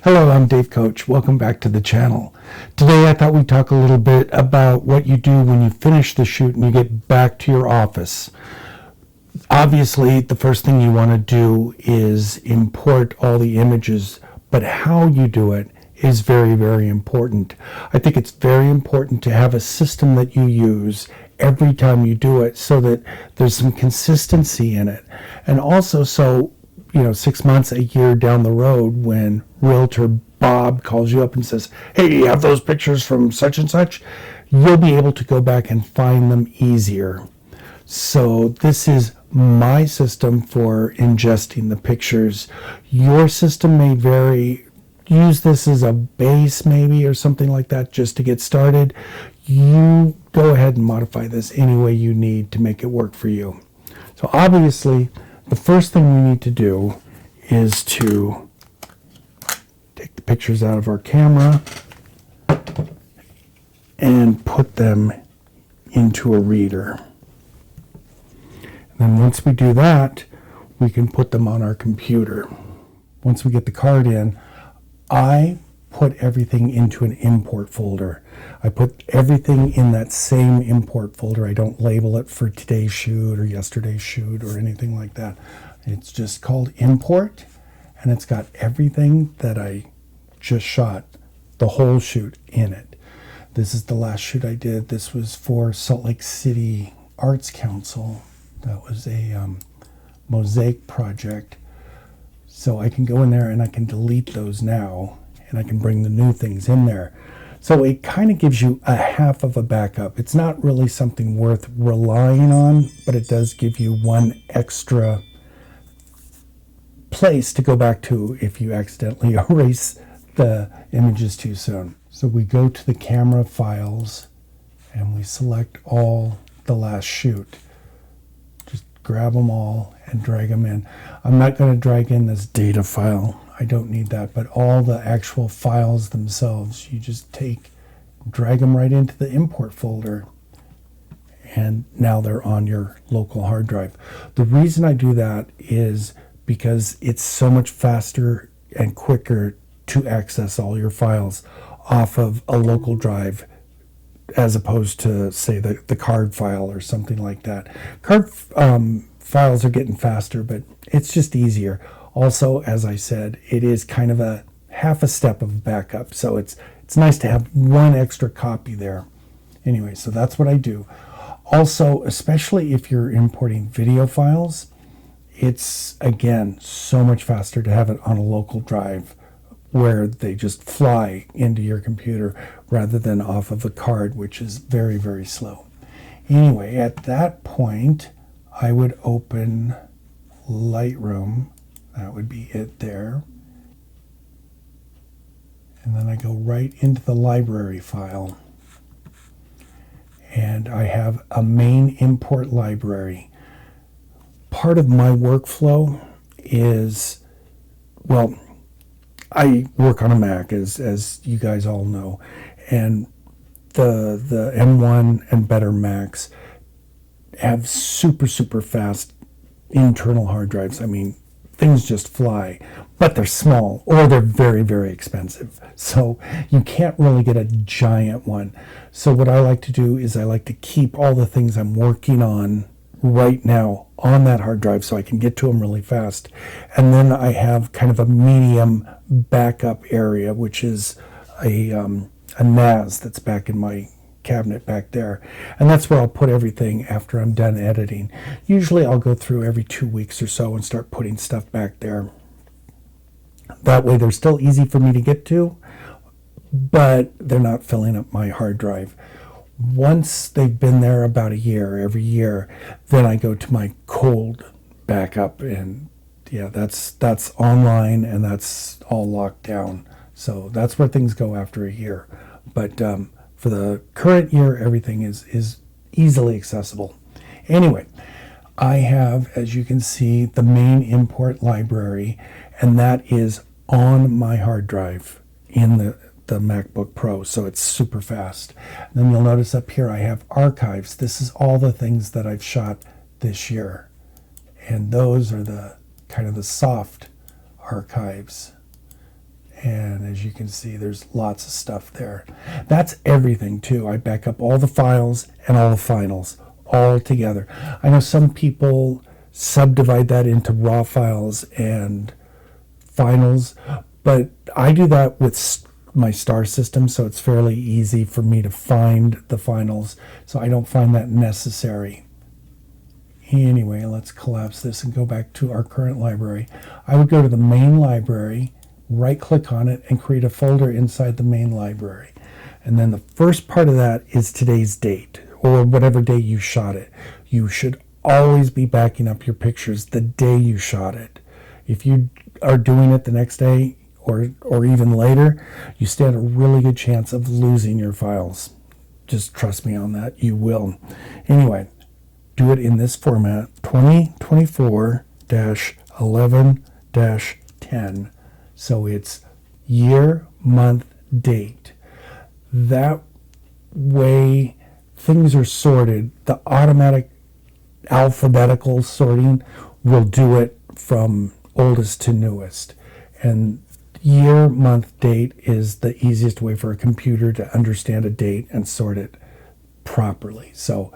Hello, I'm Dave Koch. Welcome back to the channel. Today I thought we'd talk a little bit about what you do when you finish the shoot and you get back to your office. Obviously, the first thing you want to do is import all the images, but how you do it is very, very important. I think it's very important to have a system that you use every time you do it so that there's some consistency in it. And also so 6 months, a year down the road, when Realtor Bob calls you up and says, hey, you have those pictures from such and such, you'll be able to go back and find them easier. So this is my system for ingesting the pictures. Your system may vary. Use this as a base maybe or something like that just to get started. You go ahead and modify this any way you need to make it work for you. So obviously, the first thing we need to do is to take the pictures out of our camera and put them into a reader. And then once we do that, we can put them on our computer. Once we get the card in, I put everything into an import folder. I put everything in that same import folder. I don't label it for today's shoot or yesterday's shoot or anything like that. It's just called import, and it's got everything that I just shot, the whole shoot in it. This is the last shoot I did. This was for Salt Lake City Arts Council. That was a mosaic project. So I can go in there and I can delete those now, and I can bring the new things in there. So it kind of gives you a half of a backup. It's not really something worth relying on, but it does give you one extra place to go back to if you accidentally erase the images too soon. So we go to the camera files and we select all the last shoot. Just grab them all and drag them in. I'm not going to drag in this data file. I don't need that, but all the actual files themselves, you just drag them right into the import folder, and now they're on your local hard drive. The reason I do that is because it's so much faster and quicker to access all your files off of a local drive as opposed to, say, the card file or something like that. Card files are getting faster, but it's just easier. Also, as I said, it is kind of a half a step of backup, so it's nice to have one extra copy there. Anyway, so that's what I do. Also, especially if you're importing video files, it's, again, so much faster to have it on a local drive where they just fly into your computer rather than off of a card, which is very, very slow. Anyway, at that point, I would open Lightroom. That would be it there. And then I go right into the library file. And I have a main import library. Part of my workflow is, well, I work on a Mac, as you guys all know. And the M1 and better Macs have super, super fast internal hard drives. I mean, things just fly, but they're small or they're very, very expensive. So you can't really get a giant one. So what I like to do is I like to keep all the things I'm working on right now on that hard drive so I can get to them really fast. And then I have kind of a medium backup area, which is a NAS that's back in my cabinet back there, and that's where I'll put everything after I'm done editing. Usually I'll go through every 2 weeks or so and start putting stuff back there. That way they're still easy for me to get to, but they're not filling up my hard drive. Once they've been there about a year, every year, then I go to my cold backup, and yeah, that's online and that's all locked down. So that's where things go after a year. But for the current year, everything is easily accessible. Anyway, I have, as you can see, the main import library, and that is on my hard drive in the MacBook Pro, so it's super fast. And then you'll notice up here I have archives. This is all the things that I've shot this year, and those are the kind of the soft archives. And as you can see, there's lots of stuff there. That's everything too. I back up all the files and all the finals all together. I know some people subdivide that into raw files and finals, but I do that with my star system, so it's fairly easy for me to find the finals, so I don't find that necessary. Anyway, let's collapse this and go back to our current library. I would go to the main library, right-click on it, and create a folder inside the main library. And then the first part of that is today's date, or whatever day you shot it. You should always be backing up your pictures the day you shot it. If you are doing it the next day or even later, you stand a really good chance of losing your files. Just trust me on that, you will. Anyway, do it in this format, 2024-11-10. So it's year, month, date. That way things are sorted. The automatic alphabetical sorting will do it from oldest to newest. And year, month, date is the easiest way for a computer to understand a date and sort it properly. So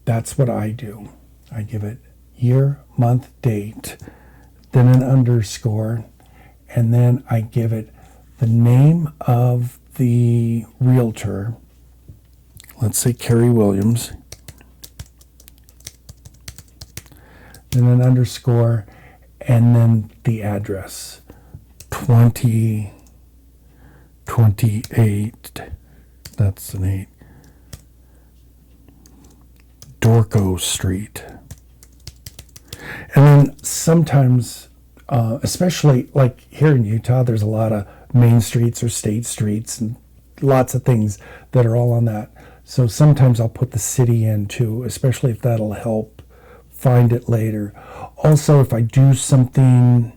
that's what I do. I give it year, month, date, then an underscore, and then I give it the name of the realtor. Let's say Carrie Williams. Then an underscore, and then the address. 2028, that's an 8, Dorco Street. And then sometimes, especially like here in Utah, there's a lot of main streets or state streets and lots of things that are all on that. So sometimes I'll put the city in too, especially if that'll help find it later. Also, if I do something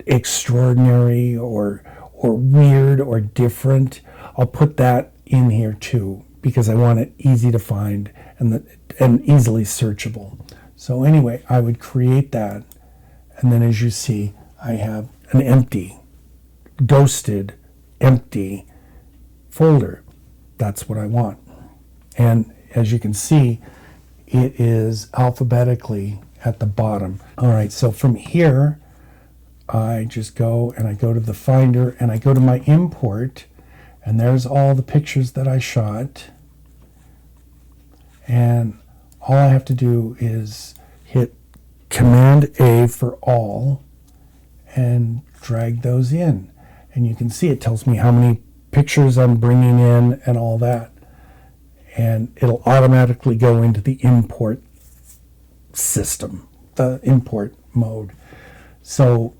extraordinary or weird or different, I'll put that in here too, because I want it easy to find and easily searchable. So anyway, I would create that, and then as you see, I have an empty, ghosted, empty folder. That's what I want. And as you can see, it is alphabetically at the bottom. All right, so from here, I just go and I go to the Finder and I go to my import, and there's all the pictures that I shot. And all I have to do is hit Command A for all and drag those in. And you can see it tells me how many pictures I'm bringing in and all that. And it'll automatically go into the import system, the import mode. So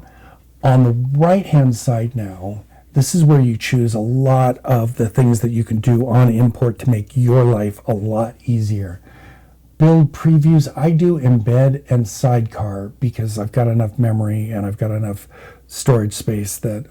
on the right-hand side now, this is where you choose a lot of the things that you can do on import to make your life a lot easier. Build previews, I do embed and sidecar because I've got enough memory and I've got enough storage space that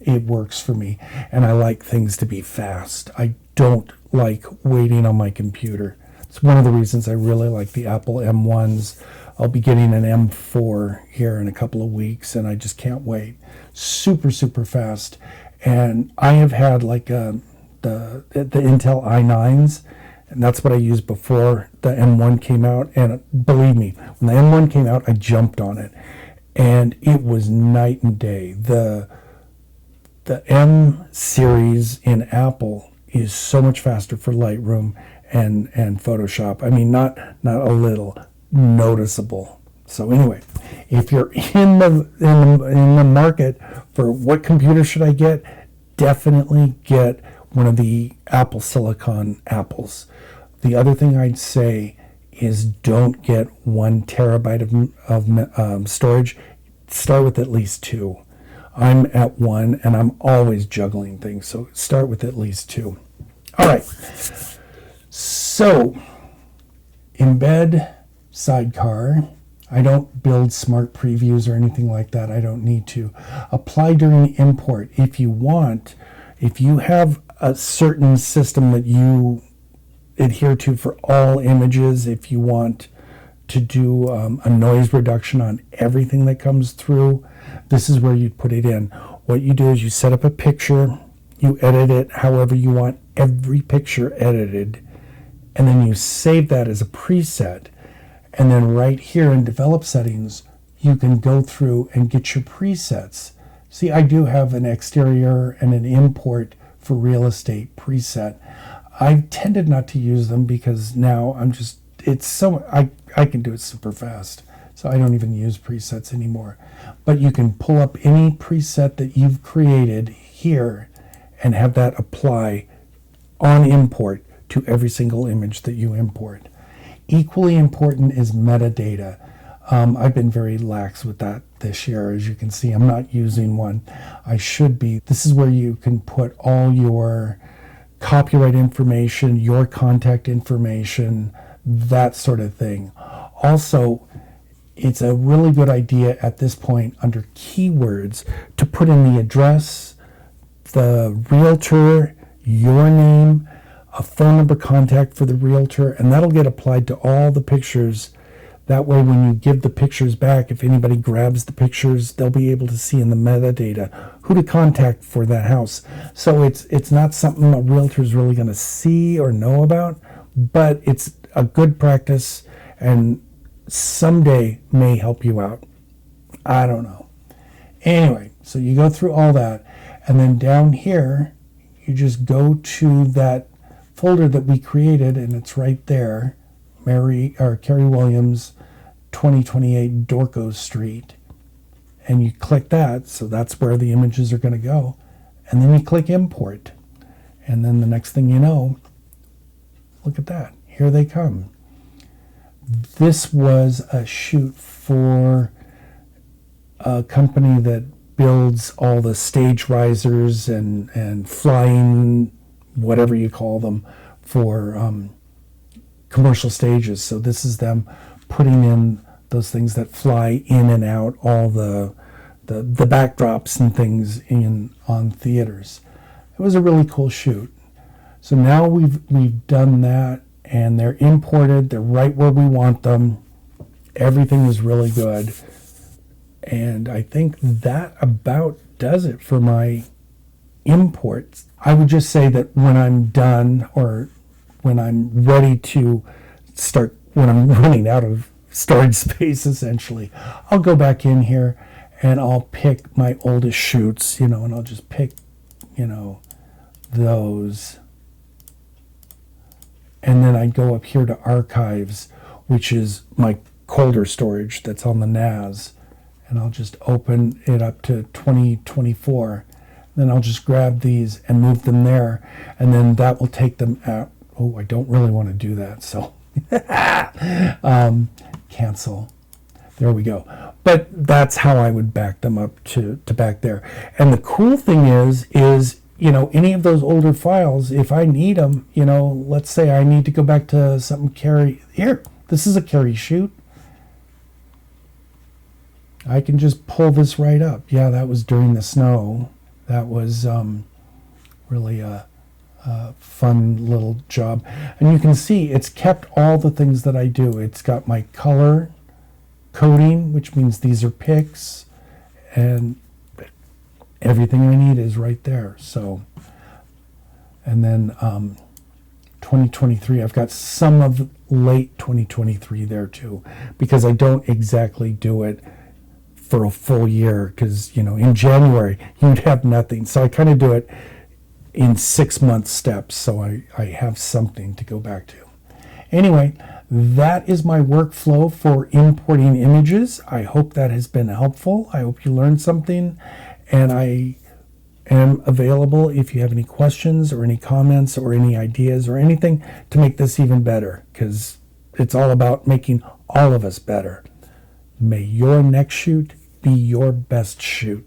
it works for me. And I like things to be fast. I don't like waiting on my computer. It's one of the reasons I really like the Apple M1s. I'll be getting an M4 here in a couple of weeks, and I just can't wait. Super, super fast. And I have had like the Intel i9s, and that's what I used before the M1 came out. And believe me, when the M1 came out, I jumped on it, and it was night and day. The M series in Apple is so much faster for Lightroom and Photoshop. I mean, not a little, noticeable. So anyway, if you're in the market for what computer should I get, definitely get one of the Apple Silicon apples. The other thing I'd say is don't get 1 terabyte of storage. Start with at least 2. I'm at 1 and I'm always juggling things, so start with at least 2. All right, so embed, sidecar. I don't build smart previews or anything like that. I don't need to. Apply during import. If you want, if you have a certain system that you adhere to for all images, if you want to do a noise reduction on everything that comes through, this is where you put it in. What you do is you set up a picture, you edit it however you want every picture edited, and then you save that as a preset. And then right here in develop settings, you can go through and get your presets. See, I do have an exterior and an import for real estate preset. I've tended not to use them because now I can do it super fast. So I don't even use presets anymore. But you can pull up any preset that you've created here and have that apply on import to every single image that you import. Equally important is metadata. I've been very lax with that this year. As you can see, I'm not using one. I should be. This is where you can put all your copyright information, your contact information, that sort of thing. Also, it's a really good idea at this point under keywords to put in the address, the realtor, your name, a phone number contact for the realtor, and that'll get applied to all the pictures. That way when you give the pictures back, if anybody grabs the pictures, they'll be able to see in the metadata who to contact for that house. So it's not something a realtor is really going to see or know about, but it's a good practice and someday may help you out. I don't know. Anyway, so you go through all that, and then down here, you just go to that folder that we created, and it's right there, Carrie Williams, 2028 Dorco Street, and you click that, so that's where the images are going to go, and then you click import, and then the next thing you know, look at that, here they come. This was a shoot for a company that builds all the stage risers and flying, whatever you call them, for commercial stages. So this is them putting in those things that fly in and out, all the backdrops and things in on theaters. It was a really cool shoot. So now we've done that, and they're imported. They're right where we want them. Everything is really good. And I think that about does it for my imports. I would just say that when I'm done, or when I'm ready to start, when I'm running out of storage space, essentially, I'll go back in here and I'll pick my oldest shoots, and I'll just pick, those. And then I go up here to archives, which is my colder storage that's on the NAS. And I'll just open it up to 2024. Then I'll just grab these and move them there. And then that will take them out. Oh, I don't really want to do that. So cancel. There we go. But that's how I would back them up to back there. And the cool thing is, any of those older files, if I need them, let's say I need to go back to something Carrie. Here, this is a Carrie shoot. I can just pull this right up. Yeah, that was during the snow. That was really a fun little job. And you can see it's kept all the things that I do. It's got my color coding, which means these are pics, and everything I need is right there. So, and then 2023, I've got some of late 2023 there too, because I don't exactly do it for a full year, because in January you'd have nothing, so I kind of do it in 6-month steps, so I have something to go back to. Anyway, that is my workflow for importing images. I hope that has been helpful. I hope you learned something, and I am available if you have any questions or any comments or any ideas or anything to make this even better, because it's all about making all of us better. May your next shoot be your best shoot.